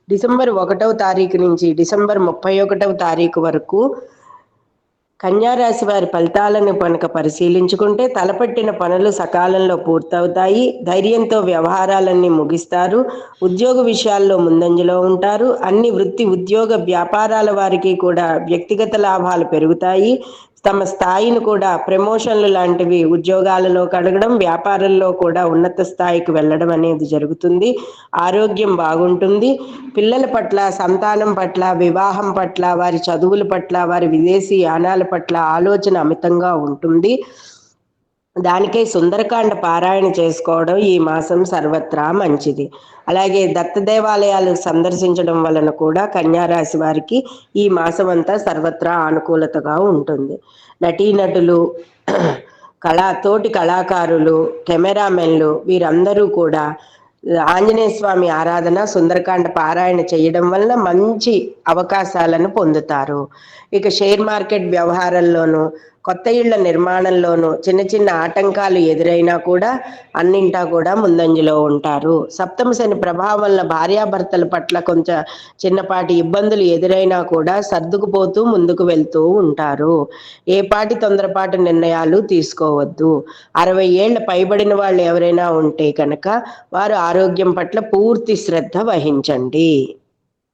December 1వ తారీఖు నుంచి డిసెంబర్ 31వ తారీఖు వరకు కన్యారాశి వారి ఫలితాలను కనుక పరిశీలించుకుంటే తలపెట్టిన పనులు సకాలంలో పూర్తవుతాయి. ధైర్యంతో వ్యవహారాలన్నీ ముగిస్తారు. ఉద్యోగ విషయాల్లో ముందంజలో ఉంటారు. అన్ని వృత్తి ఉద్యోగ వ్యాపారాల వారికి కూడా వ్యక్తిగత లాభాలు పెరుగుతాయి. తమ స్థాయిని కూడా ప్రమోషన్లు లాంటివి ఉద్యోగాలలో కడగడం, వ్యాపారంలో కూడా ఉన్నత స్థాయికి వెళ్ళడం అనేది జరుగుతుంది. ఆరోగ్యం బాగుంటుంది. పిల్లల పట్ల, సంతానం పట్ల, వివాహం పట్ల, వారి చదువుల పట్ల, వారి విదేశీ యానాల పట్ల ఆలోచన అమితంగా ఉంటుంది. దానికై సుందరకాండ పారాయణ చేసుకోవడం ఈ మాసం సర్వత్రా మంచిది. అలాగే దత్త దేవాలయాలు సందర్శించడం వలన కూడా కన్యారాశి వారికి ఈ మాసం అంతా సర్వత్రా అనుకూలతగా ఉంటుంది. నటీనటులు, తోటి కళాకారులు, కెమెరామెన్లు వీరందరూ కూడా ఆంజనేయ స్వామి ఆరాధన, సుందరకాండ పారాయణ చేయడం వలన మంచి అవకాశాలను పొందుతారు. ఇక షేర్ మార్కెట్ వ్యవహారంలోనూ, కొత్త ఇళ్ల నిర్మాణంలోనూ చిన్న చిన్న ఆటంకాలు ఎదురైనా కూడా అన్నింటా కూడా ముందంజలో ఉంటారు. సప్తమ శని ప్రభావం వల్ల భార్యాభర్తల పట్ల కొంచెం చిన్నపాటి ఇబ్బందులు ఎదురైనా కూడా సర్దుకుపోతూ ముందుకు వెళ్తూ ఉంటారు. ఏపాటి తొందరపాటు నిర్ణయాలు తీసుకోవద్దు. 60 ఏళ్ల పైబడిన వాళ్ళు ఎవరైనా ఉంటే కనుక వారు ఆరోగ్యం పట్ల పూర్తి శ్రద్ధ వహించండి.